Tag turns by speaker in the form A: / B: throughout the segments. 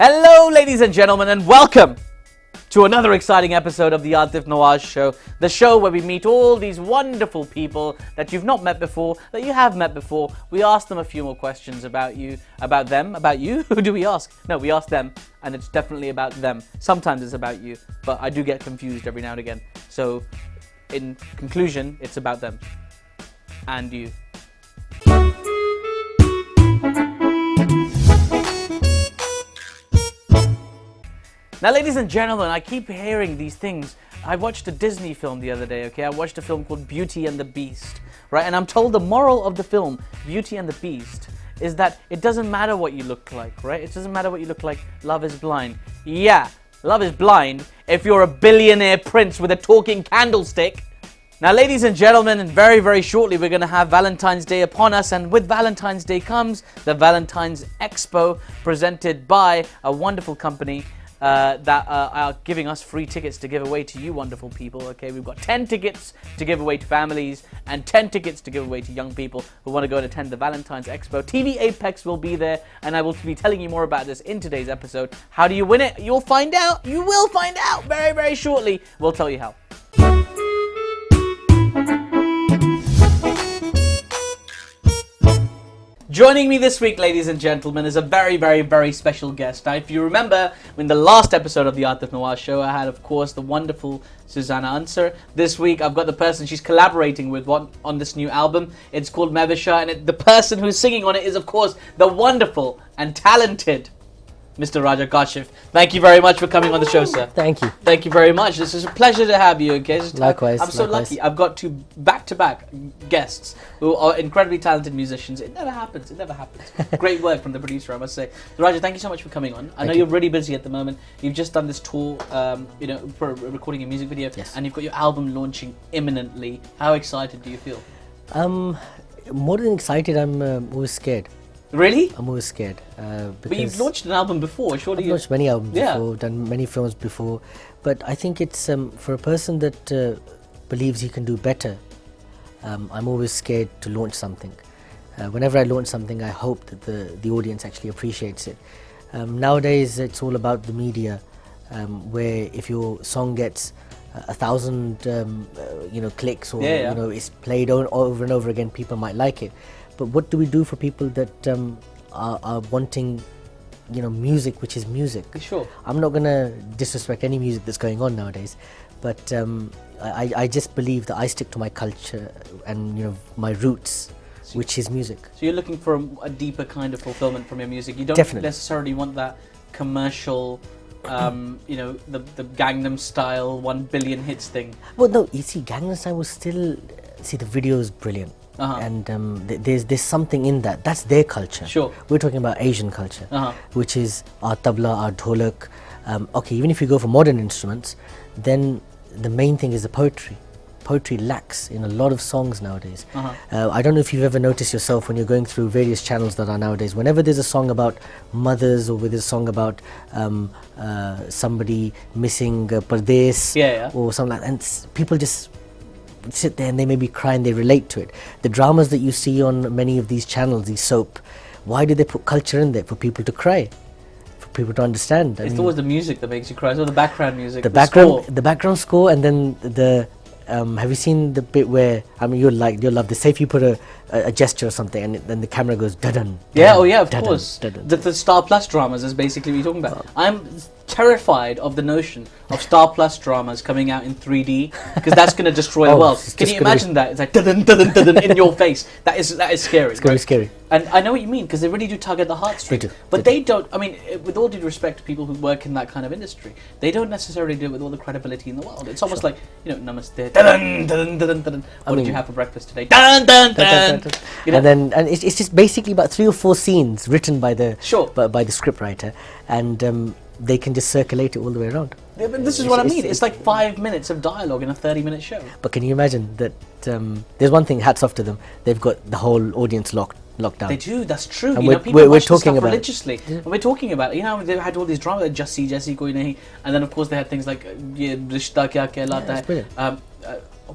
A: Hello, ladies and gentlemen, and welcome to another exciting episode of the Aatif Nawaz Show, the show where we meet all these wonderful people that you've not met before, that you have met before. We ask them a few more questions about you, about them, about you. Who do we ask? No, we ask them, and it's definitely about them. Sometimes it's about you, but I do get confused every now and again. So, in conclusion, it's about them and you. Now, ladies and gentlemen, I keep hearing these things. I watched a Disney film the other day, okay? I watched a film called Beauty and the Beast, right? And I'm told the moral of the film, Beauty and the Beast, is that it doesn't matter what you look like, right? It doesn't matter what you look like. Love is blind. Yeah, love is blind if you're a billionaire prince with a talking candlestick. Now, ladies and gentlemen, and very, very shortly, we're going to have Valentine's Day upon us. And with Valentine's Day comes the Valentine's Expo, presented by a wonderful company that are giving us free tickets to give away to you wonderful people. Okay, we've got 10 tickets to give away to families and 10 tickets to give away to young people who want to go and attend the Valentine's Expo. TVapex will be there, and I will be telling you more about this in today's episode. How do you win it? You'll find out. You will find out very, very shortly. We'll tell you how. Joining me this week, ladies and gentlemen, is a very, very, very special guest. Now, if you remember, in the last episode of the Aatif Nawaz Show, I had, of course, the wonderful Susanna Ansar. This week, I've got the person she's collaborating with on this new album. It's called Mevisha, and the person who's singing on it is, of course, the wonderful and talented Mr. Raja Kaasheff. Thank you very much for coming on the show, sir.
B: Thank you.
A: Thank you very much. This is a pleasure to have you, okay?
B: Likewise.
A: I'm so lucky. I've got two back-to-back guests who are incredibly talented musicians. It never happens. It never happens. Great work from the producer, I must say. So, Raja, thank you so much for coming on. I know you're really busy at the moment. You've just done this tour, for recording a music video.
B: Yes.
A: And you've got your album launching imminently. How excited do you feel?
B: More than excited, I'm always scared.
A: Really?
B: I'm always scared.
A: But you've launched an album before, surely.
B: I've launched many albums before, done many films before. But I think it's for a person that believes he can do better. I'm always scared to launch something. Whenever I launch something, I hope that the audience actually appreciates it. Nowadays, it's all about the media, where if your song gets 1,000 clicks or it's played over and over again, people might like it. But what do we do for people that are wanting, music which is music?
A: Sure.
B: I'm not going to disrespect any music that's going on nowadays, but I just believe that I stick to my culture and my roots, which is music.
A: So you're looking for a deeper kind of fulfillment from your music. You don't necessarily want that commercial, the Gangnam Style 1 billion hits thing.
B: Well, no, you see, Gangnam Style was still, the video is brilliant. And there's something in that. That's their culture.
A: Sure.
B: We're talking about Asian culture, which is our tabla, our dholak. Okay, even if you go for modern instruments, then the main thing is the poetry. Poetry lacks in a lot of songs nowadays. I don't know if you've ever noticed yourself when you're going through various channels that are nowadays. Whenever there's a song about mothers or there's a song about somebody missing pardes or something like that, and people just sit there and they maybe cry and they relate to it. The dramas that you see on many of these channels, these soap, why do they put culture in there? For people to cry, for people to understand.
A: It's always the music that makes you cry. It's all the background music,
B: the background score, and then the have you seen the bit where, you'll love this, say if you put a gesture or something and then the camera goes dun-dun.
A: Of course. The Star Plus dramas is basically what you're talking about. I'm terrified of the notion of Star Plus dramas coming out in 3D, because that's going to destroy the world. Can you imagine that? It's like dun dun dun dun in your face. That is scary.
B: It's very scary.
A: And I know what you mean, because they really do tug at the heartstrings.
B: They do.
A: But they don't. I mean, with all due respect to people who work in that kind of industry, they don't necessarily do it with all the credibility in the world. It's almost like, namaste, dun dun dun dun dun. What did you have for breakfast today? Dun dun dun.
B: And it's just basically about 3 or 4 scenes written by the by the scriptwriter, and they can just circulate it all the way around.
A: Yeah, but this is what I mean. It's like 5 minutes of dialogue in a 30-minute show.
B: But can you imagine that? There's one thing. Hats off to them. They've got the whole audience locked down.
A: They do. That's true.
B: And
A: people watch this stuff
B: about
A: religiously. And we're talking about it. They had all these dramas like Jesse Koi Nahi, and then of course they had things like Ye Rishta Kya Kehlata Hai.
B: That's brilliant.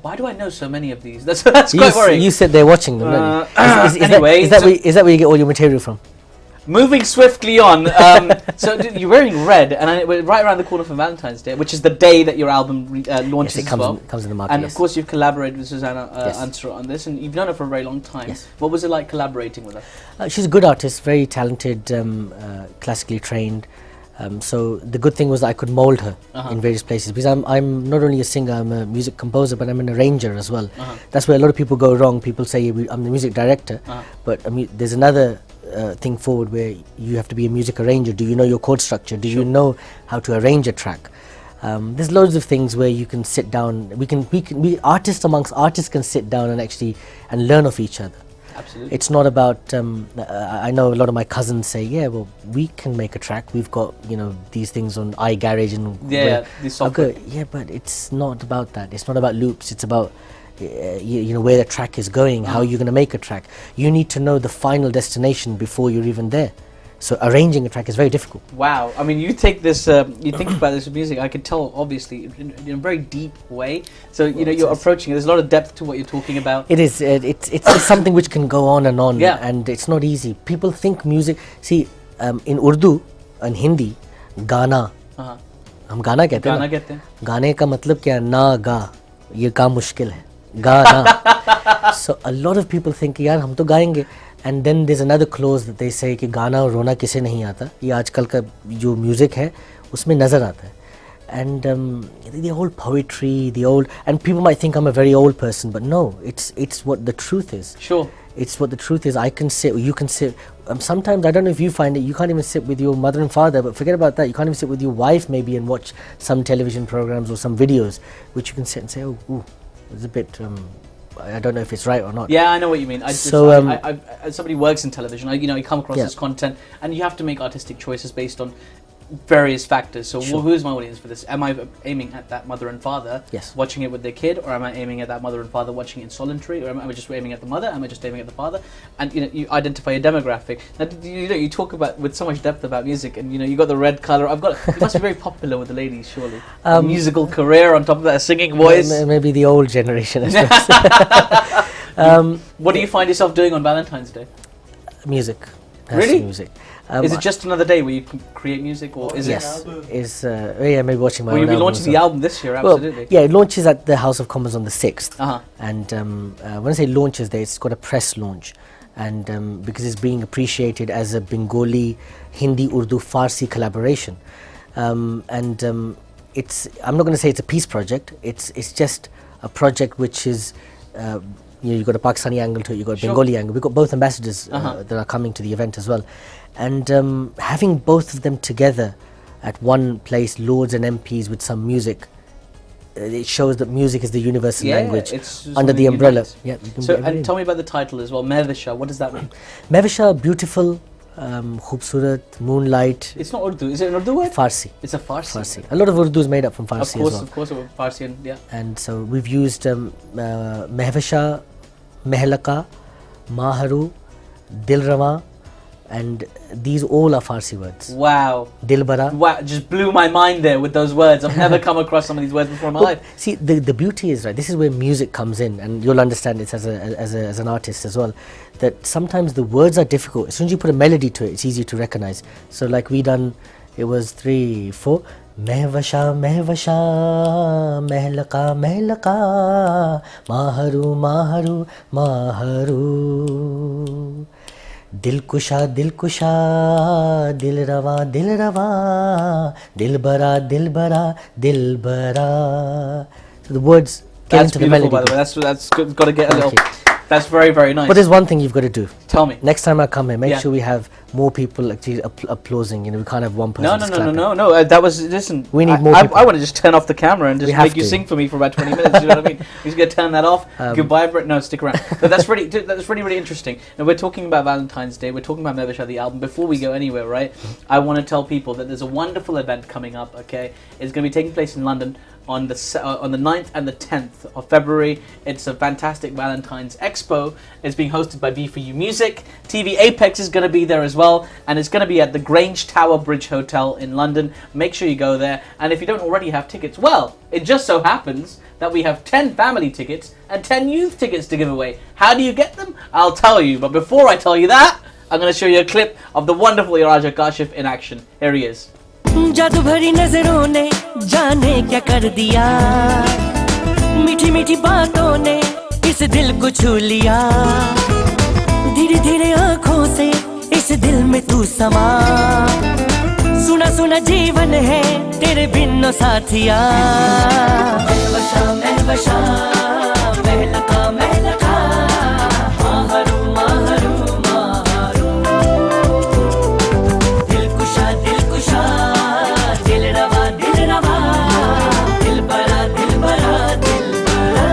A: Why do I know so many of these? That's quite worrying.
B: You said they're watching them, don't you?
A: Anyway,
B: is that where you get all your material from?
A: Moving swiftly on. So you're wearing red, and we're right around the corner for Valentine's Day, which is the day that your album launches.
B: Yes, it
A: comes
B: in the market.
A: And of course, you've collaborated with Susanna
B: Yes.
A: Ansara on this, and you've known her for a very long time.
B: Yes.
A: What was it like collaborating with her?
B: She's a good artist, very talented, classically trained. So the good thing was that I could mold her in various places, because I'm not only a singer, I'm a music composer, but I'm an arranger as well. That's where a lot of people go wrong. People say I'm the music director, but there's another thing forward where you have to be a music arranger. Do you know your chord structure? Do you know how to arrange a track? There's loads of things where you can sit down. We artists amongst artists can sit down and actually learn of each other.
A: Absolutely.
B: It's not about. I know a lot of my cousins say, "Yeah, well, we can make a track. We've got these things on iGarage and
A: the software."
B: Yeah, but it's not about that. It's not about loops. It's about where the track is going, how you're going to make a track. You need to know the final destination before you're even there. So arranging a track is very difficult.
A: Wow. I mean, you take this, you think about this with music, I can tell, obviously, in a very deep way. So, you're approaching it. There's a lot of depth to what you're talking about.
B: It is. It's something which can go on and on.
A: Yeah.
B: And it's not easy. People think music... See, in Urdu and Hindi, Gana. हम गाना कहते हैं. गाने का मतलब क्या है? ना गा. ये काम मुश्किल है. गाना. So a lot of people think, यार हम तो गाएंगे. And then there's another clause that they say कि गाना और रोना किसे नहीं आता. ये आजकल का जो म्यूजिक है उसमें नजर आता है. And the old poetry, and people might think I'm a very old person, but no, it's what the truth is.
A: Sure.
B: It's what the truth is. I can sit, you can sit. Sometimes, I don't know if you find it, you can't even sit with your mother and father, but forget about that. You can't even sit with your wife maybe and watch some television programs or some videos, which you can sit and say, oh, it's a bit... I don't know if it's right or not.
A: Yeah, I know what you mean. As somebody who works in television, you come across this content, and you have to make artistic choices based on various factors. So who is my audience for this? Am I aiming at that mother and father watching it with their kid, or am I aiming at that mother and father watching it in solitary, or am I just aiming at the mother? Am I just aiming at the father? And you identify a demographic. Now, you talk about with so much depth about music, and you got the red color. You must be very popular with the ladies, surely. Musical career on top of that, a singing voice.
B: Maybe the old generation, I suppose.
A: What do you find yourself doing on Valentine's Day?
B: Music.
A: Really?
B: Music.
A: Is it just another day where you can create music, or is it?
B: Yes. Maybe watching my own
A: album. You'll be launching the album this year, absolutely.
B: Well, it launches at the House of Commons on the 6th. And when I say launches there, it's got a press launch. And because it's being appreciated as a Bengali, Hindi, Urdu, Farsi collaboration. I'm not going to say it's a peace project. It's just a project which is... you've got a Pakistani angle to it, you've got a Bengali angle. We've got both ambassadors that are coming to the event as well. And having both of them together at one place, lords and MPs with some music, it shows that music is the universal language under the umbrella.
A: And tell me about the title as well, Mehvisha. What does that mean?
B: Mehvisha, beautiful, khubsurat, moonlight.
A: It's not Urdu. Is it an Urdu word?
B: Farsi.
A: It's a Farsi.
B: A lot of Urdu is made up from Farsi as well.
A: Of course, Farsi
B: and so we've used Mehvisha, Mehlaka, Maharu, Dilrawa, and these all are Farsi words.
A: Wow.
B: Dilbara.
A: Wow, just blew my mind there with those words. I've never come across some of these words before in my life.
B: See, the beauty is, right, this is where music comes in, and you'll understand it as an artist as well, that sometimes the words are difficult. As soon as you put a melody to it, it's easy to recognize. So like we done, it was 3, 4. Mehvisha, Mehvisha, Mehlaka, Mehlaka, Maharu, Maharu, Maharu. Dilkusha, Dilkusha, Dilrawa, Dilrawa, Dilbara, Dilbara, Dilbara. So the words get into the melody.
A: By the way. That's good. Got to get a little... That's very, very nice.
B: But there's one thing you've got to do.
A: Tell me.
B: Next time I come here, make sure we have more people actually applauding. We can't have one person clapping.
A: No. That was... Listen,
B: we need more people.
A: I want to just turn off the camera and just make you sing for me for about 20 minutes. You know what I mean? He's going to turn that off. Goodbye, Brett. No, stick around. But that's really, really interesting. Now, we're talking about Valentine's Day. We're talking about Mehvisha, the album. Before we go anywhere, right, I want to tell people that there's a wonderful event coming up, okay? It's going to be taking place in London on the 9th and the 10th of February. It's a fantastic Valentine's Expo. It's being hosted by B4U Music. TVapex is going to be there as well, and it's going to be at the Grange Tower Bridge Hotel in London. Make sure you go there, and if you don't already have tickets, well, it just so happens that we have 10 family tickets and 10 youth tickets to give away. How do you get them? I'll tell you, but before I tell you that, I'm going to show you a clip of the wonderful Raja Kaasheff in action. Here he is.
C: जादू भरी नजरों ने जाने क्या कर दिया, मीठी मीठी बातों ने इस दिल को छू लिया, धीरे धीरे आँखों से इस दिल में तू समा, सुना सुना जीवन है तेरे बिन नो साथिया, महवशा महवशा महलका महलका, माहरू माहरू माहरू, दिलकुशा दिलकुशा, दिल रवा दिल रवा, दिल बड़ा दिल बड़ा दिल बड़ा।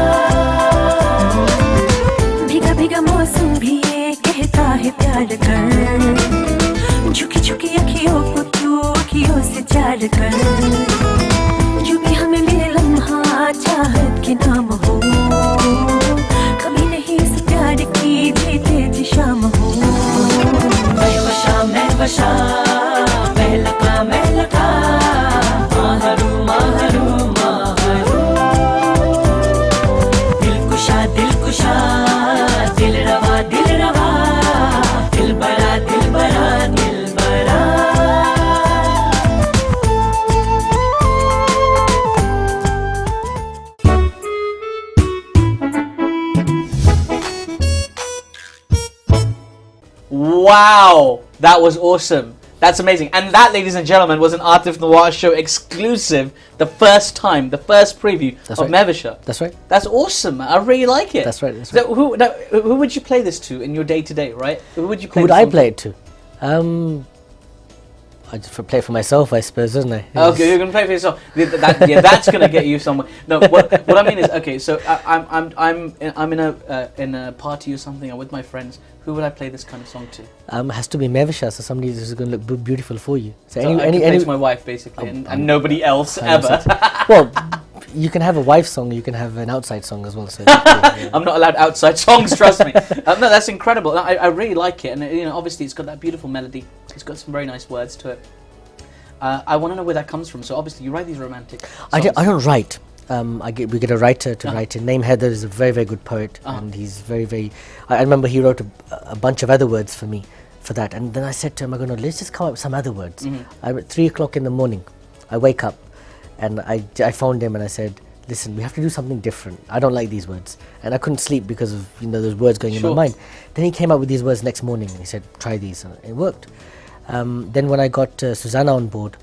C: भीगा भीगा मौसम भी ये कहता है प्यार कर, झुकी झुकी अखियों को तू अखियों से चार कर, जो भी हमें मिले लम्हा चाहत के नाम हो, कभी नहीं इस प्यार की जीते जी शाम हो, मैं वशा महलका महलका, माहरू माहरू माहरू, दिलकुशा दिलकुशा, दिल रवा दिल रवा, दिल बड़ा दिल बड़ा दिल बड़ा।
A: Wow, that was awesome. That's amazing. And that, ladies and gentlemen, was an Aatif Nawaz show exclusive. The first time, the first preview of Mevasha.
B: That's right.
A: That's awesome. I really like it.
B: That's right. That's
A: So who would you play this to in your day to day, right? Who would you play?
B: Who would I play it to? I just play it for myself, I suppose, isn't I?
A: Okay, you're gonna play for yourself. That's gonna get you somewhere. No, what I mean is, okay, so I'm in a party or something. I'm with my friends. Who would I play this kind of song to?
B: Has to be Mevasha, so somebody who's going to look beautiful for you.
A: So I can play to my wife, basically, and nobody else ever.
B: Well, you can have a wife song, you can have an outside song as well. So
A: I'm not allowed outside songs, trust me. No, that's incredible. I really like it, and obviously it's got that beautiful melody. It's got some very nice words to it. I want to know where that comes from. So obviously you write these romantic songs.
B: I don't write. We get a writer to write it. Naim Heather is a very, very good poet, and he's very, very. I remember he wrote a bunch of other words for me for that, and then I said to him, let's just come up with some other words. At 3 o'clock in the morning, I wake up, and I phoned him and I said, listen, we have to do something different. I don't like these words, and I couldn't sleep because of those words going in my mind. Then he came up with these words next morning, and he said, try these, and it worked. Then when I got Susanna on board.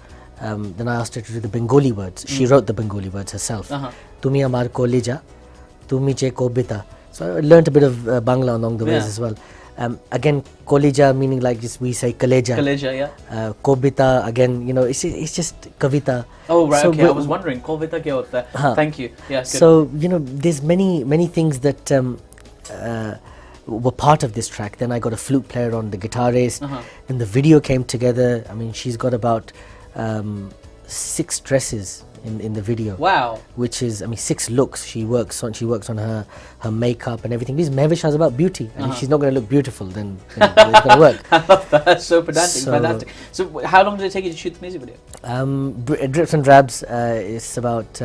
B: Then I asked her to do the Bengali words. She wrote the Bengali words herself. Tumi amar kolija, tumi che kobita. So I learnt a bit of Bangla along the ways as well. Again, kolija meaning like just we say kaleja. Kaleja, yeah. Kobita again, it's just kavita.
A: Oh right, so okay. I was wondering, kobita kya hota hai? Thank you. Yeah. Good.
B: So there's many things that were part of this track. Then I got a flute player on the guitarist. Then the video came together. I mean, she's got about 6 dresses in the video. Wow. Which is, 6 looks. She works on her makeup and everything. Because Mevasha is about beauty, and if she's not going to look beautiful, then it's going to work.
A: I love that. So pedantic, fantastic. So how long did it take you to shoot the music video?
B: Drips and Drabs is about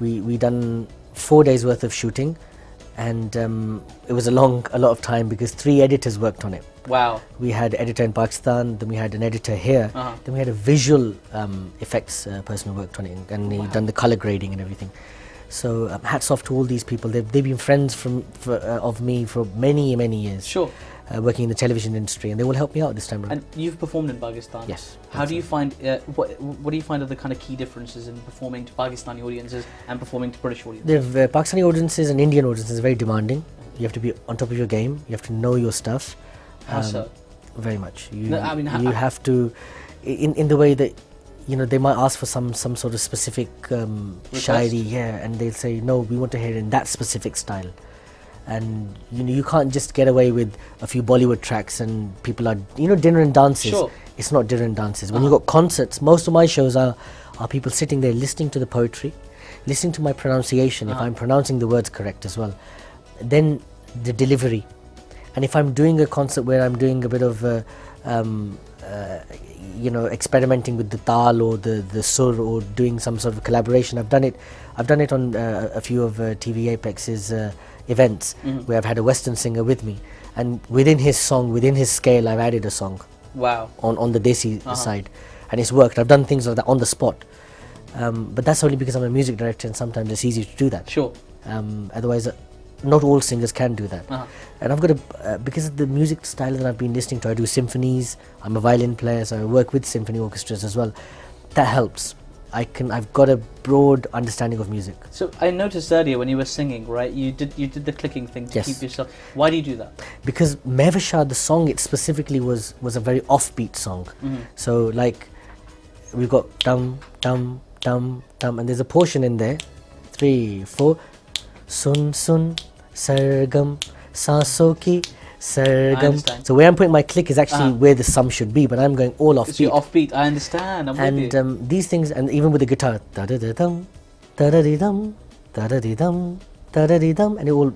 B: we done 4 days worth of shooting, and it was a lot of time because 3 editors worked on it.
A: Wow.
B: We had an editor in Pakistan, then we had an editor here, then we had a visual effects person who worked on it, and he done the color grading and everything. So hats off to all these people. They've been friends of me for many years. Sure. Working in the television industry, and they will help me out this time around.
A: And you've performed in Pakistan.
B: Yes.
A: How do you find, what do you find are the kind of key differences in performing to Pakistani audiences and performing to British audiences?
B: The Pakistani audiences and Indian audiences are very demanding. You have to be on top of your game. You have to know your stuff.
A: How so?
B: Very much. You have to, in the way that, they might ask for some sort of specific shairi, and they'll say, no, we want to hear it in that specific style. And you can't just get away with a few Bollywood tracks and people are, dinner and dances. Sure. It's not dinner and dances. When you've got concerts, most of my shows are people sitting there listening to the poetry, listening to my pronunciation, if I'm pronouncing the words correct as well. Then the delivery. And if I'm doing a concert where I'm doing a bit of experimenting with the tal or the sur or doing some sort of collaboration. I've done it on a few of TVapex's events where I've had a Western singer with me, and within his song, within his scale, I've added a song.
A: Wow.
B: On the Desi side, and it's worked. I've done things like that on the spot, but that's only because I'm a music director, and sometimes it's easy to do that.
A: Sure.
B: Otherwise, not all singers can do that. And I've got because of the music style that I've been listening to, I do symphonies. I'm a violin player, so I work with symphony orchestras as well. That helps. I've got a broad understanding of music.
A: So I noticed earlier when you were singing, right? You did the clicking thing to keep yourself. Why do you do that?
B: Because Mehvisha, the song, it specifically was a very offbeat song. So like we've got dum dum dum dum, and there's a portion in there, 3 4, sun sun sargam सांसों की sargam. So where I'm putting my click is actually where the sum should be, but I'm going all offbeat.
A: So you're offbeat. I understand. I'm with you.
B: And these things, and even with the guitar, da da da dum, da da da dum, da da da dum, da da da dum, and it all,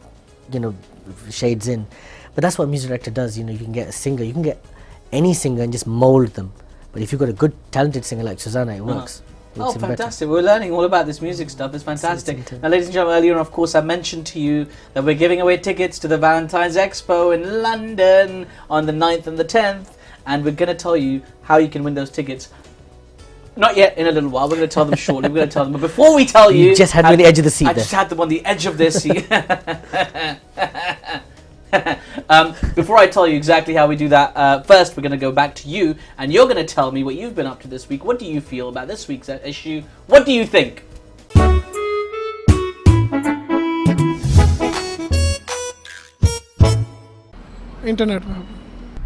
B: shades in. But that's what a music director does. You can get a singer, you can get any singer and just mold them. But if you've got a good, talented singer like Susanna, it works.
A: Oh, fantastic. We're learning all about this music stuff. It's fantastic. Now, ladies and gentlemen, earlier, of course, I mentioned to you that we're giving away tickets to the Valentine's Expo in London on the 9th and the 10th. And we're going to tell you how you can win those tickets. Not yet, in a little while. We're going to tell them shortly. We're going to tell them. But before we tell you...
B: You just had them on the edge of the seat.
A: I just had them on the edge of their seat. Before I tell you exactly how we do that, first we're going to go back to you, and you're going to tell me what you've been up to this week. What do you feel about this week's issue? What do you think?
D: Internet.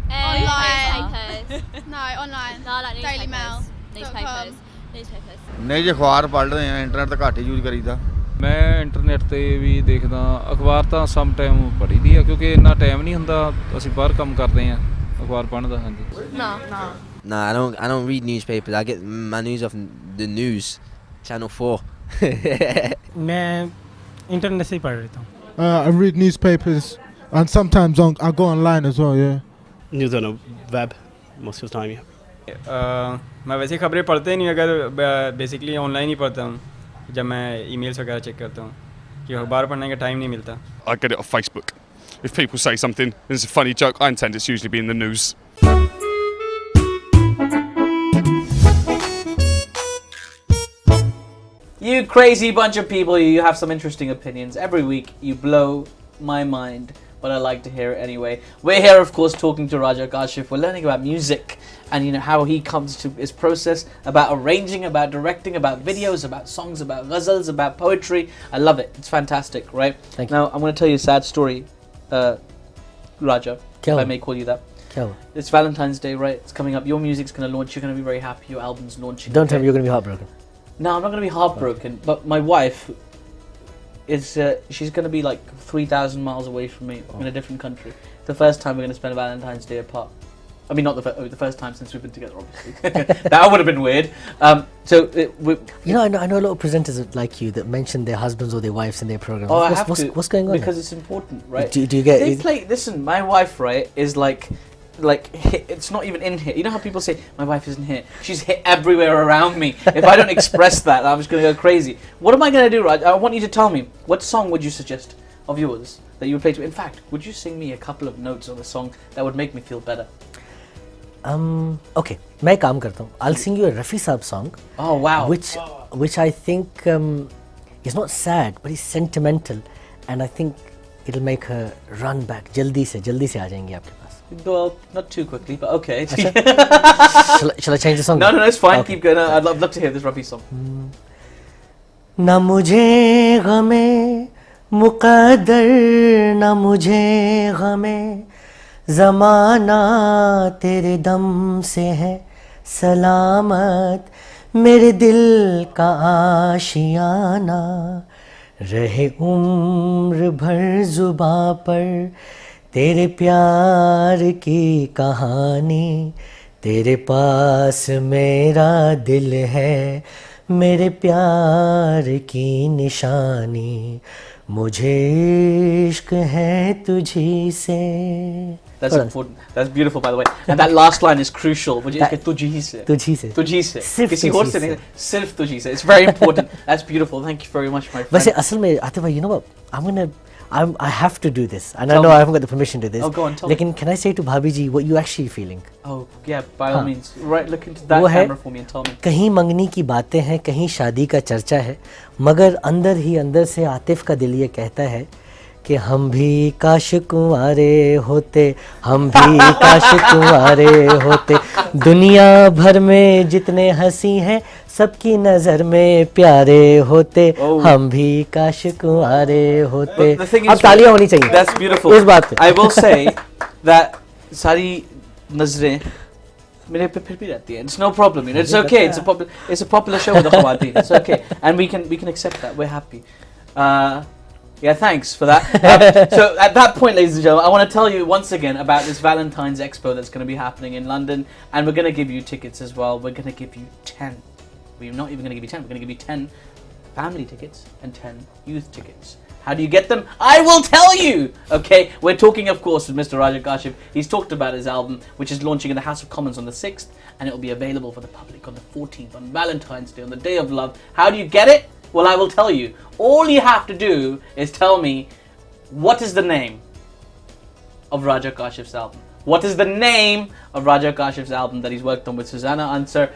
E: Online. No, online.
F: No, like
E: Daily Mail.
F: Newspapers.
G: नहीं जी अखबार पढ़ रहे हैं internet तो घट ही use करीदा
H: ਮੈਂ internet ਤੇ ਵੀ ਦੇਖਦਾ ਅਖਬਾਰ ਤਾਂ ਸਮ ਟਾਈਮ ਪੜ੍ਹੀ ਦੀ ਆ ਕਿਉਂਕਿ ਇੰਨਾ ਟਾਈਮ ਨਹੀਂ ਹੁੰਦਾ ਅਸੀਂ ਬਾਹਰ ਕੰਮ ਕਰਦੇ ਆ ਅਖਬਾਰ ਪੜ੍ਹਨ ਦਾ ਹਾਂਜੀ
I: No, I don't read newspapers. I get my news off the news channel 4.
J: मैं इंटरनेट से ही पढ़ लेता हूँ.
D: I read newspapers and sometimes I go online as well, yeah.
J: News on a web most of the time, yeah.
K: मैं वैसे खबरें पढ़ते नहीं अगर बेसिकली ऑनलाइन ही पढ़ता हूँ जब मैं ईमेल्स वगैरह चेक करता हूँ कि अखबार पढ़ने का टाइम नहीं मिलता.
L: I get it off Facebook. If people say something and it's a funny joke, I intend it's usually be in the news.
A: You crazy bunch of people, you have some interesting opinions. Every week you blow my mind, but I like to hear it anyway. We're here, of course, talking to Raja Kaasheff. We're learning about music and how he comes to his process, about arranging, about directing, about videos, about songs, about ghazals, about poetry. I love it. It's fantastic, right?
B: Thank you.
A: Now, I'm going to tell you a sad story, Raja, if I may call you that. It's Valentine's Day, right? It's coming up. Your music's going to launch. You're going to be very happy. Your album's launching.
B: Don't tell me you're going to be heartbroken.
A: No, I'm not going to be heartbroken, but my wife is, she's going to be like 3,000 miles away from me in a different country. It's the first time we're going to spend Valentine's Day apart. I mean, not the first time since we've been together, obviously. That would have been weird. I
B: know a lot of presenters like you that mention their husbands or their wives in their programs.
A: Oh, I have to.
B: What's going on?
A: Because it's important, right?
B: Do you get...
A: They play... Listen, my wife, right, is like it's not even in here. You know how people say, my wife isn't here? She's hit everywhere around me. If I don't express that, I'm just going to go crazy. What am I going to do, Raj? I want you to tell me, what song would you suggest of yours that you would play to? In fact, would you sing me a couple of notes of a song that would make me feel better?
B: Okay, मैं काम करता हूँ. I'll sing you a Rafi Saab song.
A: Oh wow!
B: Which I think is not sad, but it's sentimental, and I think it'll make her run back. जल्दी से आ जाएंगे आपके पास.
A: Well, not too quickly, but okay.
B: Shall I change the song?
A: No, it's fine. Okay. Keep going. I'd love to hear this Rafi song.
C: ना मुझे गमे मुक़द्दर ना मुझे गमे ज़माना तेरे दम से है सलामत मेरे दिल का आशियाना रहे उम्र भर ज़ुबां पर तेरे प्यार की कहानी तेरे पास मेरा दिल है मेरे प्यार की निशानी
B: मुझे इश्क है तुझी से.
A: That's important. That's beautiful, by the way. And that last line is crucial. मुझे इसके तुझी से.
B: तुझी से.
A: तुझी से.
B: सिर्फ
A: किसी
B: तुझी
A: और से
B: से.
A: नहीं. सिर्फ तुझी से. It's very important. That's beautiful. Thank you very much, my friend.
B: वैसे असल में आतिफ भाई, you know what? I have to do this, and I
A: Tell
B: know
A: me.
B: I haven't got the permission to do this.
A: Oh, go on, tell me.
B: लेकिन can I say to भाभी जी what you actually feeling?
A: Oh, yeah, by all
B: हाँ.
A: means. Right, look into that
B: वो है,
A: camera for me and tell me.
B: कहीं मंगनी की बातें हैं, कहीं शादी का चर्चा है, मगर अंदर ही अंदर से आतिफ का दिल ये कहता है कि हम भी काश कुंवारे होते, हम भी काश कुंवारे होते, दुनिया भर में जितने हंसी हैं सबकी नज़र में प्यारे होते, हम भी काश कुंवारे होते. अब तालियां होनी चाहिए.
A: That's beautiful.
B: इस बात पे.
A: I will say that सारी नजरें मेरे पे फिर भी रहती हैं. It's no problem. You know, it's okay. It's a popular show with the Khawateen. It's okay, and we can accept that. We're happy. Yeah, thanks for that. So at that point, ladies and gentlemen, I want to tell you once again about this Valentine's Expo that's going to be happening in London, and we're going to give you tickets as well. We're going to give you 10. We're not even going to give you 10. We're going to give you 10 family tickets and 10 youth tickets. How do you get them? I will tell you! Okay, we're talking, of course, with Mr. Raja Kaasheff. He's talked about his album, which is launching in the House of Commons on the 6th, and it will be available for the public on the 14th, on Valentine's Day, on the Day of Love. How do you get it? Well, I will tell you. All you have to do is tell me, what is the name of Raja Kaasheff's album? What is the name of Raja Kaasheff's album that he's worked on with Susanna Answer?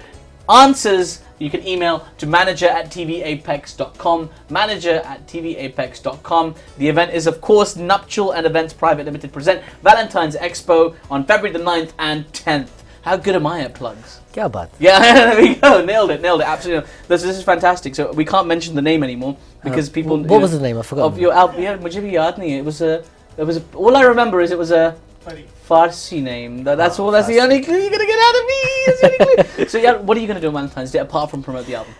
A: Answers you can email to manager@tvapex.com, manager@tvapex.com. The event is, of course, Nuptial and Events Private Limited present Valentine's Expo on February the 9th and 10th. How good am I at plugs?
B: क्या बात?
A: Yeah, there we go. Nailed it, absolutely. This is fantastic. So we can't mention the name anymore because people.
B: What was the name? I forgot.
A: Of your album? Yeah, मुझे भी याद नहीं है. It was. All I remember is it was a Farsi name. That's all. That's the only clue you're gonna get out of me. That's the only clue. So yeah, what are you gonna do on Valentine's Day apart from promote the album?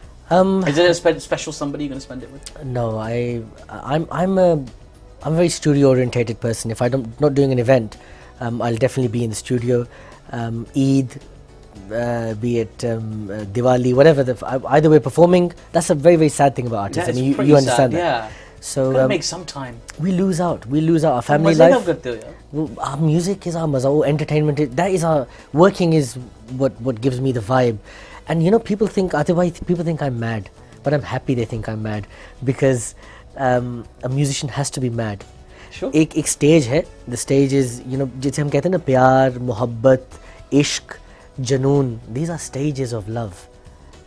A: Is there a special somebody you're gonna spend it with?
B: No, I'm a very studio orientated person. If I'm not doing an event, I'll definitely be in the studio. Eid, be it Diwali, whatever. Either way, performing. That's a very, very sad thing about artists.
A: Yeah,
B: I mean,
A: it's
B: you understand
A: sad,
B: that.
A: Yeah.
B: So
A: gotta make some time.
B: We lose out. Our family life. Our music is our maza. Entertainment. That is our working. Is what gives me the vibe. And you know, people think I'm mad, but I'm happy they think I'm mad because a musician has to be mad.
A: Sure.
B: एक stage है. The stage is, you know, जिसे हम कहते हैं ना, प्यार, मोहब्बत, इश्क, जुनून. These are stages of love,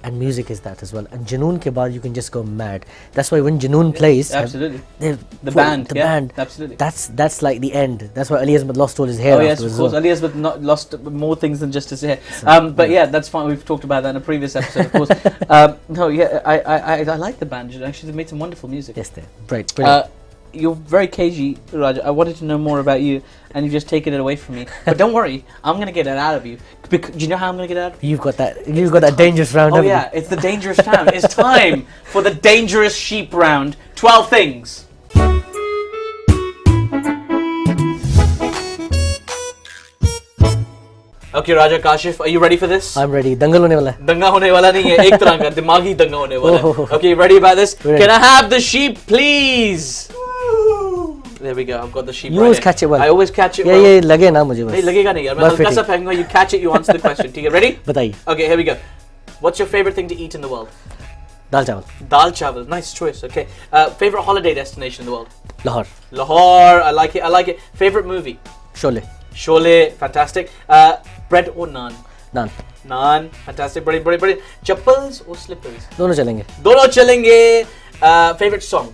B: and music is that as well. And जुनून के बाद you can just go mad. That's why when junoon plays,
A: absolutely,
B: the band,
A: absolutely,
B: that's like the end. That's why Ali Azmat lost all his hair.
A: Oh yes, of course. Ali Azmat lost more things than just his hair. But yeah, that's fine. We've talked about that in a previous episode, of course. No, yeah, I like the band. Actually, they've made some wonderful music.
B: Yes, they brilliant.
A: You're very cagey, Raja. I wanted to know more about you, and you've just taken it away from me. But don't worry, I'm gonna get it out of you. Do you know how I'm gonna get it out of you?
B: You've got that dangerous round.
A: Oh yeah, it's the dangerous round. It's time for the dangerous sheep round. 12 things. Okay, Raja Kaasheff, are you ready for this?
B: I'm ready. दंगल होने वाला है.
A: दंगा होने वाला नहीं है, एक तरह का दिमागी दंगा होने वाला है. Okay, ready about this? Can I have the sheep, please? There we go. I've got the sheep.
B: You always catch it well.
A: I always catch it well.
B: ये लगे ना मुझे बस.
A: नहीं लगेगा नहीं यार. मैं हल्का सा फेंकूंगा. You catch it. You answer the question. ठीक है? Ready?
B: बताइए.
A: Okay, here we go. What's your favorite thing to eat in the world?
B: दाल चावल.
A: Dal chawal. Nice choice. Okay. Favorite holiday destination in the world?
B: Lahore.
A: Lahore. I like it. Favorite movie?
B: Sholay.
A: Sholay. Fantastic. Bread or naan?
B: Naan.
A: Naan. Fantastic. Brilliant. Chappals or slippers?
B: दोनों चलेंगे.
A: दोनों चलेंगे. Favorite song?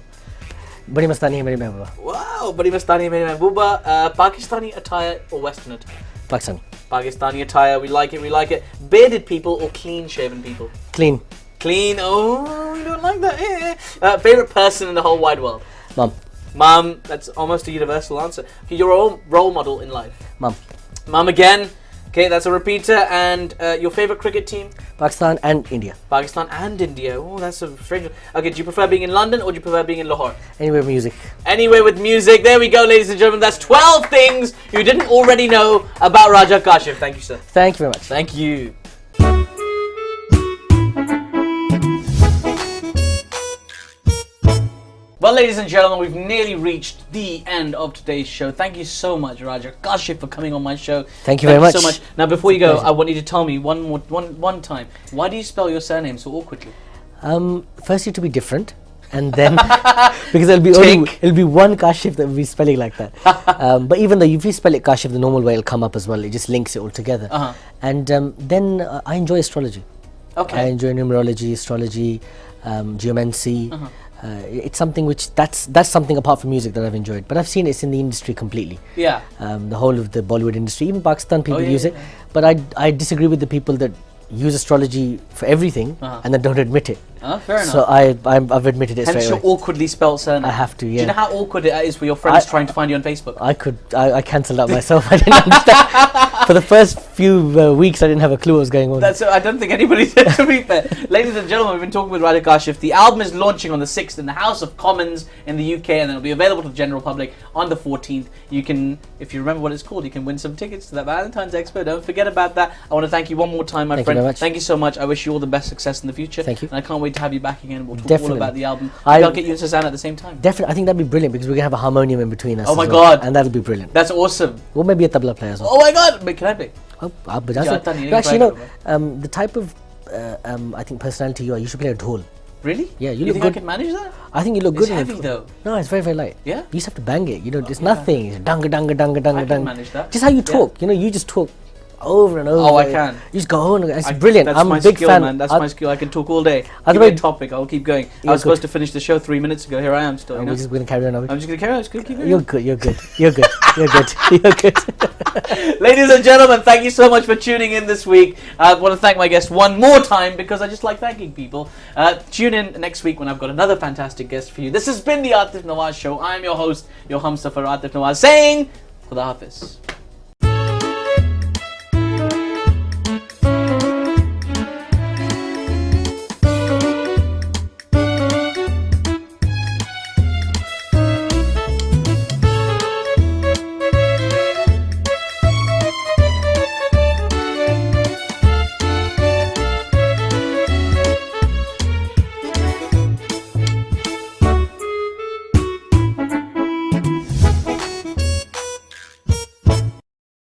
B: बड़ी मस्तानी है मेरी महबूबा.
A: Wow, बड़ी मस्तानी है मेरी महबूबा. Pakistani attire or Western attire?
B: Pakistani.
A: Pakistani attire. We like it. Bearded people or clean-shaven people?
B: Clean.
A: Clean. Oh, you don't like that. Favorite person in the whole wide world?
B: Mom.
A: Mom. That's almost a universal answer. Okay, your own role model in life?
B: Mom.
A: Mom again. Okay, that's a repeater. And your favorite cricket team?
B: Pakistan and India.
A: Pakistan and India. Oh, that's a strange one. Okay, do you prefer being in London or do you prefer being in Lahore?
B: Anywhere with music.
A: Anywhere with music. There we go, ladies and gentlemen. That's 12 things you didn't already know about Raja Kaasheff. Thank you, sir.
B: Thank you very much.
A: Thank you. Well, ladies and gentlemen, we've nearly reached the end of today's show. Thank you so much, Raja Kaasheff, for coming on my show.
B: Thank you very much.
A: So much. Now, before you go, I want you to tell me one time, why do you spell your surname so awkwardly?
B: Firstly, to be different, and then because it'll be one Kaasheff that will be spelling like that. But even though if you spell it Kaasheff the normal way, it'll come up as well. It just links it all together. And then I enjoy astrology.
A: Okay.
B: I enjoy numerology, astrology, geomancy. It's something which that's something apart from music that I've enjoyed. But I've seen it's in the industry completely.
A: Yeah.
B: The whole of the Bollywood industry, even Pakistan people use it. But I disagree with the people that use astrology for everything and then don't admit it.
A: Fair enough.
B: So I've admitted it
A: Hence
B: straight away.
A: your awkwardly spelled surname.
B: I have to, yeah.
A: Do you know how awkward it is for your friends trying to find you on Facebook?
B: I cancelled out myself. I didn't understand. For the first few weeks, I didn't have a clue what was going on.
A: I don't think anybody did, to be fair. Ladies and gentlemen, we've been talking with Raja Kaasheff. The album is launching on the 6th in the House of Commons in the UK, and then it'll be available to the general public on the 14th. You can, if you remember what it's called, you can win some tickets to that Valentine's Expo. Don't forget about that. I want to thank you one more time, my friend.
B: Thank you very much.
A: Thank you so much. I wish you all the best success in the future.
B: Thank you.
A: And I can't wait to have you back again. We'll talk
B: Definitely.
A: all about the album. I'll get you and Susanna at the same time.
B: Definitely, I think that'd be brilliant because we're gonna have a harmonium in between us.
A: Oh my
B: as well,
A: God.
B: and that'll be brilliant.
A: That's awesome.
B: Or maybe a tabla player as well.
A: Oh my God! Wait, can I play?
B: Oh,
A: Actually,
B: the type of I think personality you are, you should play a dhol.
A: Really?
B: Yeah, you
A: think
B: look good.
A: I can manage that?
B: I think you look
A: It's
B: good.
A: heavy though.
B: No, it's very, very light.
A: Yeah?
B: You just have to bang it. It's nothing. It's dunga dunga dunga dunga
A: I
B: dunga.
A: can manage that.
B: Just how you talk. You just talk over and over.
A: Oh, I can.
B: You just go on. It's brilliant.
A: That's
B: I'm
A: my
B: a big
A: skill,
B: fan.
A: man. That's my skill. I can talk all day.
B: Other
A: Give me
B: way-
A: a topic. I'll keep going. I
B: You're
A: was supposed
B: good.
A: to finish the show 3 minutes ago. Here I am still. You know?
B: We're just going to carry on.
A: I'm just going to carry on. Just going to keep going.
B: You're good. You're good. You're good. You're good. You're good.
A: Ladies and gentlemen, thank you so much for tuning in this week. I want to thank my guest one more time because I just like thanking people. Tune in next week when I've got another fantastic guest for you. This has been the Aatif Nawaz Show. I'm your host, your Humsafar Aatif Nawaz, saying Khuda Hafiz.